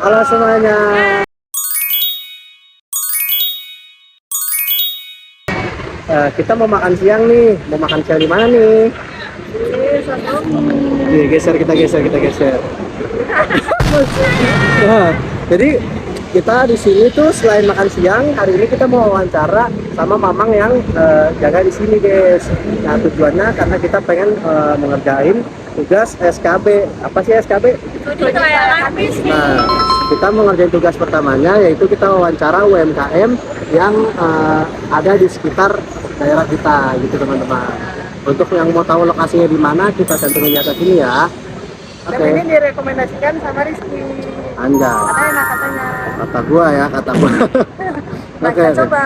Halo semuanya. Kita mau makan siang nih. Mau makan siang di mana nih? Nih, kita geser. Nah, jadi kita di sini tuh selain makan siang, hari ini kita mau wawancara sama Mamang yang jaga di sini, guys. Nah, tujuannya karena kita pengen mengerjain tugas SKB. Apa sih SKB? Studi kelayakan bisnis. Nah, kita mau ngerjain tugas pertamanya yaitu kita wawancara UMKM yang ada di sekitar daerah kita, gitu teman-teman. Untuk yang mau tahu lokasinya di mana, kita cantumin di atas sini ya. Dan ini direkomendasikan sama Rizky. Anjay. Karena enak katanya. Kata gua. Nah, kita coba.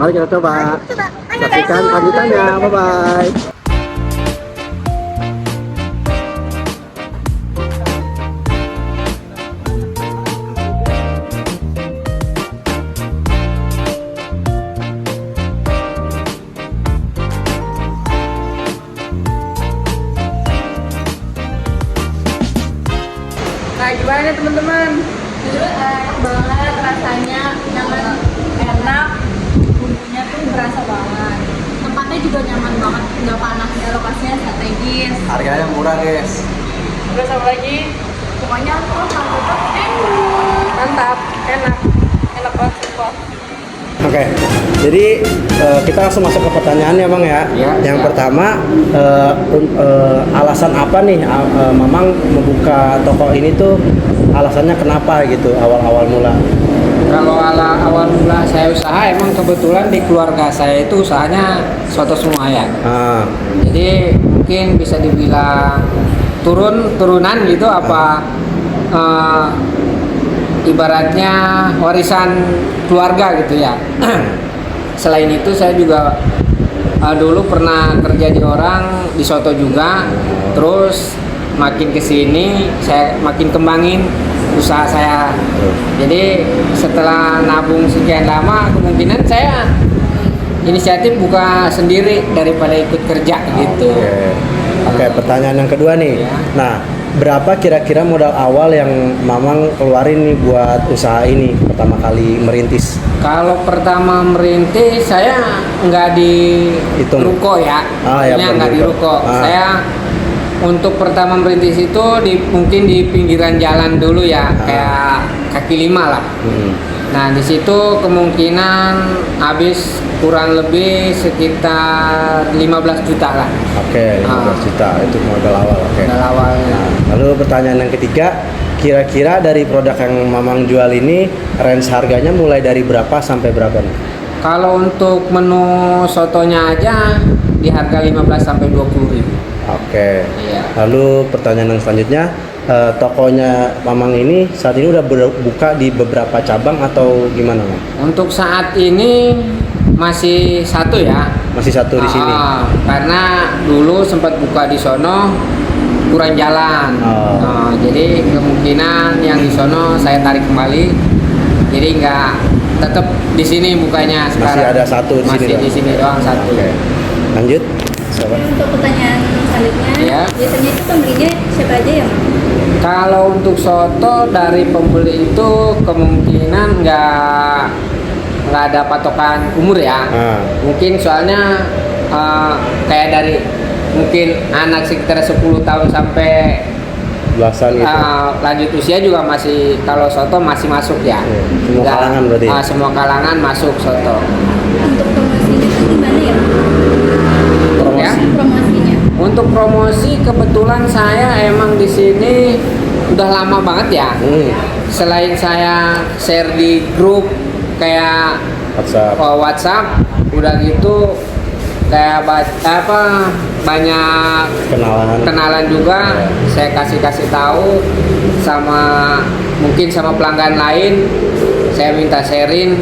Mari kita coba. Ayo, Saksikan guys. lanjutannya. Bye bye. Nah, gimana nih teman-teman? Enak banget rasanya, nyaman, enak, bumbunya tuh berasa banget. Tempatnya juga nyaman banget, nggak panas, ya lokasinya strategis. Harganya murah, guys. Terus apa lagi? Pokoknya tuh mantap, enak banget sumpah. Oke, jadi kita langsung masuk ke pertanyaan ya Bang ya. Yang pertama, alasan apa nih Mamang membuka toko ini tuh, alasannya kenapa gitu awal-awal mula? Kalau awal mula saya usaha, emang kebetulan di keluarga saya itu usahanya soto semua ya. Jadi mungkin bisa dibilang turunan gitu apa ibaratnya warisan keluarga gitu ya. Selain itu saya juga dulu pernah kerja di orang di soto juga. Terus makin kesini saya makin kembangin usaha saya. Jadi setelah nabung sekian lama, kemungkinan saya inisiatif buka sendiri daripada ikut kerja gitu. Oke, pertanyaan yang kedua nih. Ya. Nah, berapa kira-kira modal awal yang Mamang keluarin nih buat usaha ini pertama kali merintis? Kalau pertama merintis saya nggak di Hitung. ruko ya, Ya, maksudnya nggak di ruko. Saya untuk pertama merintis itu mungkin di pinggiran jalan dulu ya, kayak kaki lima lah. Nah di situ kemungkinan habis kurang lebih sekitar 15 juta lah. Oke, 15 juta itu modal awal. Oke. Modal awalnya. Lalu pertanyaan yang ketiga, kira-kira dari produk yang Mamang jual ini range harganya mulai dari berapa sampai berapa nih? Kalau untuk menu sotonya aja di harga 15 sampai 20 ribu. Oke. Iya. Lalu pertanyaan yang selanjutnya, tokonya Mamang ini saat ini udah buka di beberapa cabang atau gimana, Mang? Untuk saat ini masih satu ya. Masih satu di sini. Karena dulu sempat buka di sono kurang jalan. Jadi kemungkinan yang di sono saya tarik kembali. Jadi nggak tetap di sini bukanya sekarang. Masih ada satu di sini. Masih di sini doang satu. Oke. Lanjut. Siapa? Untuk pertanyaan selanjutnya, Ya. biasanya itu pembelinya siapa aja ya, Mas? Kalau untuk soto dari pembeli itu kemungkinan nggak ada patokan umur ya. Mungkin soalnya kayak dari mungkin anak sekitar 10 tahun sampai Belasan itu. lanjut usia juga masih, kalau soto masih masuk ya. Semua kalangan berarti. Semua kalangan masuk soto. Untuk promosinya itu gimana ya? Ya. Promosinya. Untuk promosi kebetulan saya emang di sini udah lama banget ya. Selain saya share di grup kayak WhatsApp, udah gitu kayak banyak kenalan juga. Saya kasih tahu sama mungkin sama pelanggan lain, saya minta sharing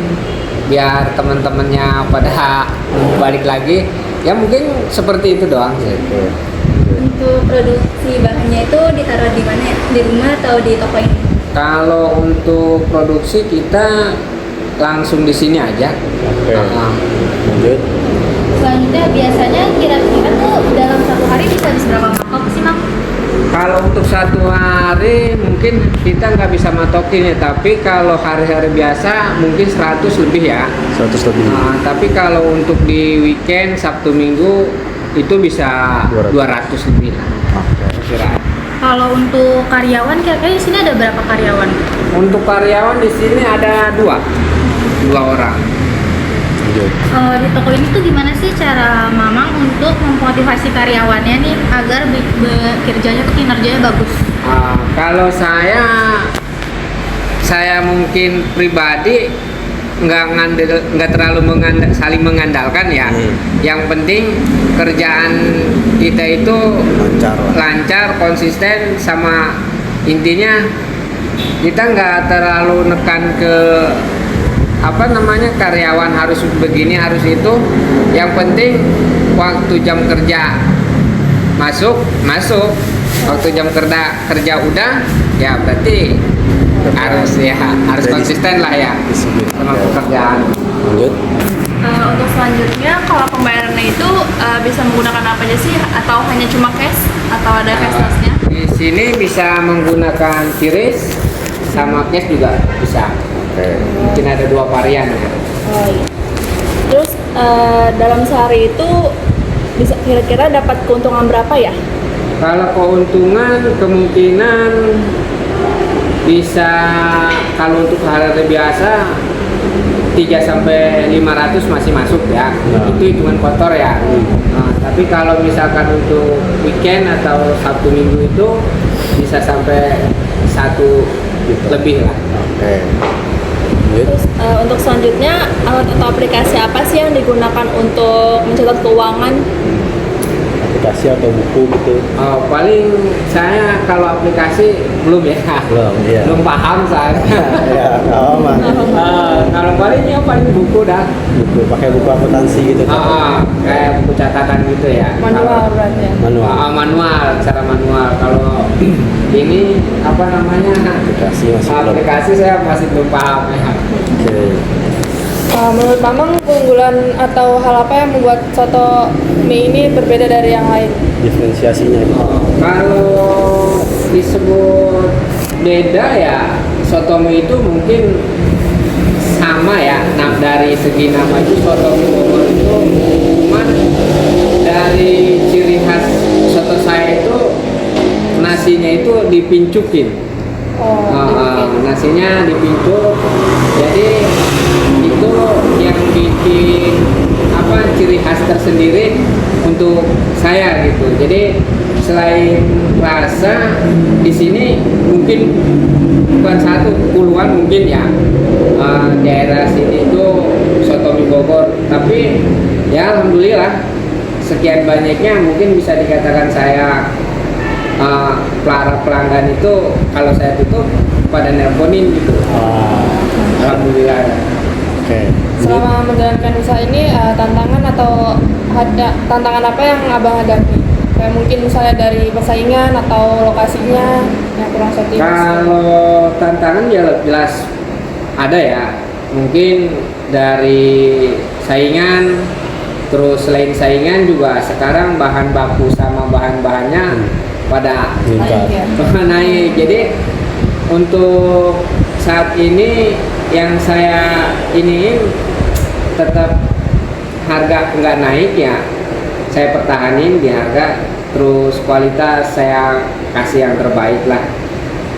biar teman-temannya pada balik lagi. Ya mungkin seperti itu doang sih. Untuk produksi bahannya itu ditaruh di mana ya? Di rumah atau di toko ini? Kalau untuk produksi kita langsung di sini aja. Lanjut. Selanjutnya biasanya kira-kira tuh dalam satu hari bisa habis berapa mangkok sih, Mang? Kalau untuk satu hari mungkin kita nggak bisa matokin ya, tapi kalau hari-hari biasa mungkin 100 lebih ya. 100 lebih. Nah, tapi kalau untuk di weekend Sabtu Minggu itu bisa 200 lebih lah. Oke. Kira. Kalau untuk karyawan kira-kira di sini ada berapa karyawan? Untuk karyawan di sini ada dua orang. Lanjut. Di toko ini tuh gimana sih cara Mamang untuk memotivasi karyawannya nih agar bekerjanya tuh kinerjanya bagus? Kalau saya mungkin pribadi nggak terlalu saling mengandalkan ya. Yang penting kerjaan kita itu lancar, konsisten, sama intinya kita nggak terlalu nekan ke karyawan harus begini harus itu. Yang penting waktu jam kerja masuk, waktu jam kerja udah ya berarti harus konsisten lah ya sama pekerjaan. Lanjut. Untuk selanjutnya kalau pembayarannya itu bisa menggunakan apa aja sih, atau hanya cuma cash atau ada cashlessnya? Di sini bisa menggunakan QRIS sama cash juga bisa. Mungkin ada dua varian ya. Oh iya. Terus dalam sehari itu bisa kira-kira dapat keuntungan berapa ya? Kalau keuntungan kemungkinan bisa, kalau untuk hari biasa 300-500 masih masuk ya. Itu hitungan kotor ya. Nah, tapi kalau misalkan untuk weekend atau Sabtu Minggu itu bisa sampai 1 lebih lah. Oke. Lanjut. Terus untuk selanjutnya alat atau aplikasi apa sih yang digunakan untuk mencatat keuangan? Aplikasi atau buku gitu. Paling saya kalau aplikasi belum ya. Iya. Belum paham saya. Ya, Mang. Kalau paling buku dah. Buku, pakai buku akuntansi gitu. Kayak buku catatan gitu ya. Manual berarti ya? Manual, cara manual. Kalau ini Aplikasi masih belum. aplikasi saya masih belum paham ya. Oke. Menurut Mamang, keunggulan atau hal apa yang membuat soto mie ini berbeda dari yang lain? Diferensiasinya itu. Kalau disebut beda ya, soto mie itu mungkin sama ya. Nah, dari segi nama itu soto mie Bogor itu, cuman dari ciri khas soto saya itu nasinya itu dipincukin. Nasinya dipincuk, jadi itu yang bikin ciri khas tersendiri untuk saya gitu. Jadi selain rasa, di sini mungkin bukan satu, puluhan mungkin ya daerah sini itu soto mie Bogor. Tapi ya alhamdulillah sekian banyaknya mungkin bisa dikatakan saya para pelanggan itu kalau saya tutup pada nelponin gitu. Alhamdulillah. Oke. Selama menjalankan usaha ini, tantangan atau ada tantangan apa yang abang hadapi? Kayak mungkin misalnya dari persaingan atau lokasinya yang kurang sesuai. Kalau tantangan ya jelas ada ya. Mungkin dari saingan, terus selain saingan juga sekarang bahan baku sama bahan-bahannya pada naik. Jadi untuk saat ini yang saya ini tetap harga nggak naik ya, saya pertahanin di harga, terus kualitas saya kasih yang terbaik lah.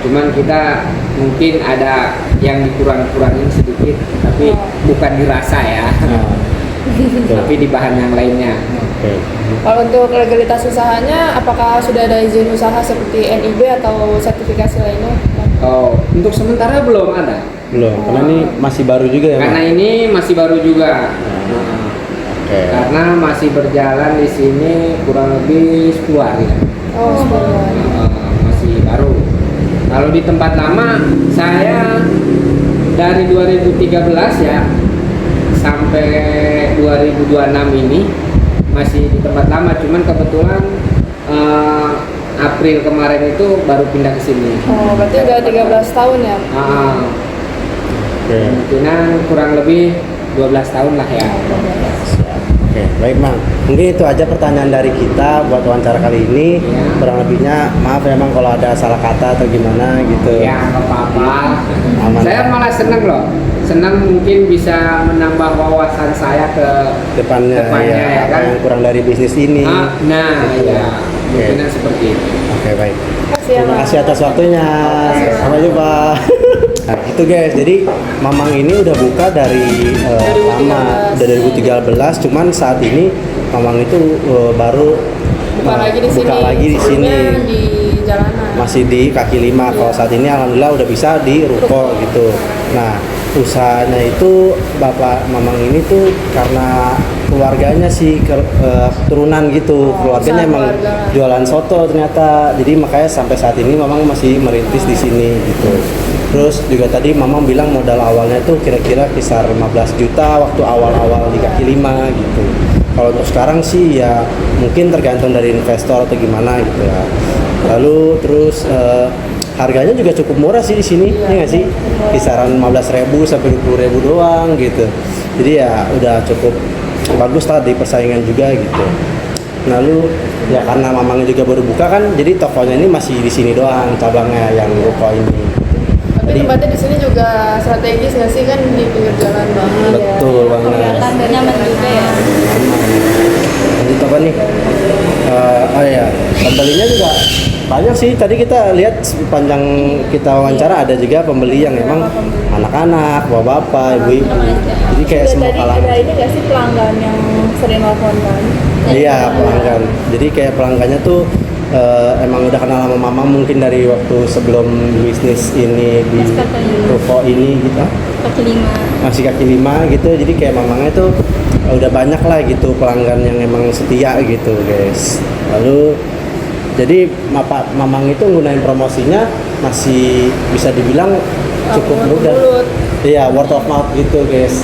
Cuman kita mungkin ada yang dikurang-kurangin sedikit, tapi bukan dirasa ya, tapi di bahan yang lainnya. Kalau untuk legalitas usahanya, apakah sudah ada izin usaha seperti NIB atau sertifikasi lainnya? Untuk sementara belum ada. Belum, karena ini masih baru juga ya. Karena ini masih baru juga. Oke. Karena masih berjalan di sini kurang lebih 10 hari. Masih baru. Kalau di tempat lama saya dari 2013 ya sampai 2026 ini masih di tempat lama, cuman kebetulan April kemarin itu baru pindah ke sini. Berarti udah 13 tahun ya? Kemungkinan kurang lebih 12 tahun lah ya. Oke, baik Mang. Mungkin itu aja pertanyaan dari kita buat wawancara kali ini. Iya. Kurang lebihnya maaf memang kalau ada salah kata atau gimana gitu. Ya nggak apa-apa. Aman. Saya malah senang loh. Senang mungkin bisa menambah wawasan saya ke Depannya, Depannya, ya apa kan? yang kurang dari bisnis ini. nah ya mungkin seperti itu. Oke, baik. Kasih ya, Terima Bang. kasih atas waktunya. Sampai jumpa. Nah, itu guys. Jadi Mamang ini udah buka dari lama, udah 2013. Cuman saat ini Mamang itu baru Buka lagi di sini. lagi di sini. Sebelumnya di jalanan. Masih di kaki lima. Kalau saat ini alhamdulillah udah bisa di ruko gitu. Nah, usahanya itu Bapak Mamang ini tuh karena keluarganya sih turunan gitu. Keluarganya usaha emang keluarga. jualan soto ternyata. Jadi makanya sampai saat ini Mamang masih merintis di sini gitu. Terus juga tadi Mamang bilang modal awalnya tuh kira-kira kisar 15 juta waktu awal-awal di kaki lima gitu. Kalau untuk sekarang sih ya mungkin tergantung dari investor atau gimana gitu ya. Lalu terus harganya juga cukup murah sih di sini, ya nggak sih? Kisaran 15.000 sampai 20.000 doang gitu. Jadi ya udah cukup bagus lah di persaingan juga gitu. Lalu ya karena Mamangnya juga baru buka kan, jadi tokonya ini masih di sini doang cabangnya yang ruko ini. Tapi Jadi tempatnya di sini juga strategis nggak sih, kan di pinggir jalan banget. betul banget. Kelihatan dan nyaman juga ya. Lanjut apa nih? Oh ya, pembelinya juga banyak sih. Tadi kita lihat sepanjang kita wawancara ada juga pembeli yang emang anak-anak, bapak-bapak, ibu-ibu. Jadi kayak semua kalangan. ini nggak sih pelanggan yang sering nelfon kan? Iya, pelanggan. Jadi kayak pelanggannya tuh emang udah kenal sama mama mungkin dari waktu sebelum bisnis ini di ruko ini gitu. Kaki lima. Masih kaki lima gitu. Jadi kayak mamangnya tuh udah banyak lah gitu pelanggan yang emang setia gitu, guys. Lalu jadi Mamang itu nggunain promosinya masih bisa dibilang cukup mudah. Iya, word of mouth gitu, guys.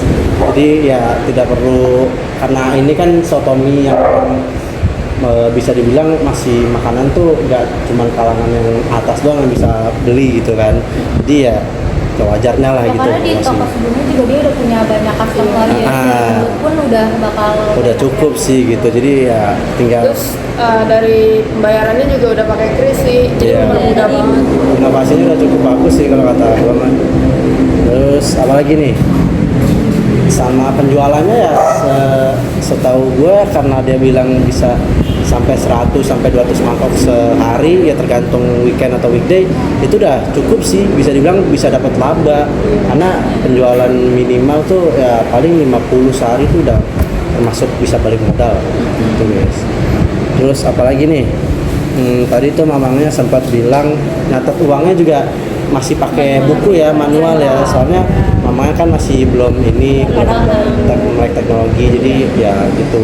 Jadi ya tidak perlu, karena ini kan sotomi yang bisa dibilang masih makanan tuh nggak cuman kalangan yang atas doang yang bisa beli gitu kan. Jadi ya wajarnya lah Ya, gitu. karena di toko sebelumnya juga dia udah punya banyak customer ya. Itu pun udah bakal Udah cukup sih gitu. Jadi ya tinggal Terus dari pembayarannya juga udah pakai kris sih, jadi Iya. mempermudah banget. inovasinya udah cukup bagus sih kalau kata gua mah. Terus apalagi nih? Sama penjualannya ya setahu gue karena dia bilang bisa sampai 100 sampai 200 mangkok sehari ya tergantung weekend atau weekday, itu udah cukup sih, bisa dibilang bisa dapat laba karena penjualan minimal tuh ya paling 50 sehari itu udah termasuk bisa balik modal gitu guys. Terus apalagi nih, tadi tuh mamangnya sempat bilang nyatet uangnya juga masih pakai buku ya, manual ya, soalnya mamanya kan masih belum ini melek teknologi, jadi ya gitu.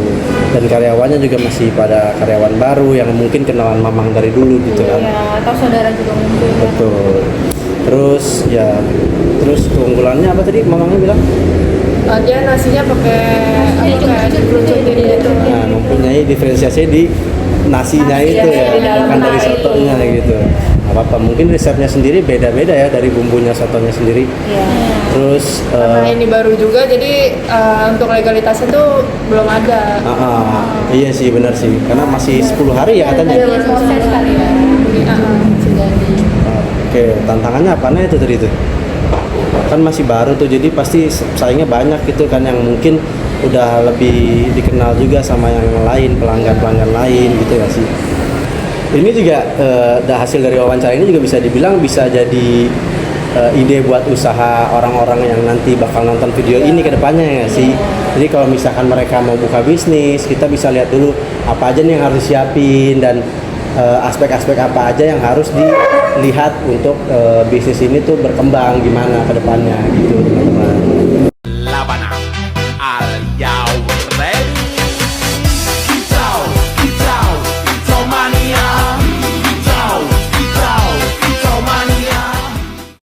Dan karyawannya juga masih pada karyawan baru yang mungkin kenalan mamang dari dulu gitu kan. ya, atau saudara juga mungkin. Betul. Terus ya, terus keunggulannya apa tadi mamangnya bilang? Dia nasinya pakai kayak dikerucutin gitu. Nah, mempunyai diferensiasi di nasinya itu Nasi, ya, di dalam bukan dari nasi. sotonya gitu. Apa mungkin resepnya sendiri beda-beda ya dari bumbunya sotonya sendiri. Iya. Terus Karena ini baru juga, jadi untuk legalitasnya tuh belum ada. iya sih benar sih, karena masih 10 hari ya katanya. Iya, Proses kali ya. Oke, tantangannya apanya itu tadi itu? Kan masih baru tuh, jadi pasti saingnya banyak gitu kan, yang mungkin udah lebih dikenal juga sama yang lain, pelanggan-pelanggan lain gitu ya sih. Ini juga hasil dari wawancara ini juga bisa dibilang bisa jadi ide buat usaha orang-orang yang nanti bakal nonton video ini ke depannya ya sih. Jadi kalau misalkan mereka mau buka bisnis, kita bisa lihat dulu apa aja nih yang harus siapin dan aspek-aspek apa aja yang harus dilihat untuk bisnis ini tuh berkembang gimana ke depannya gitu teman-teman.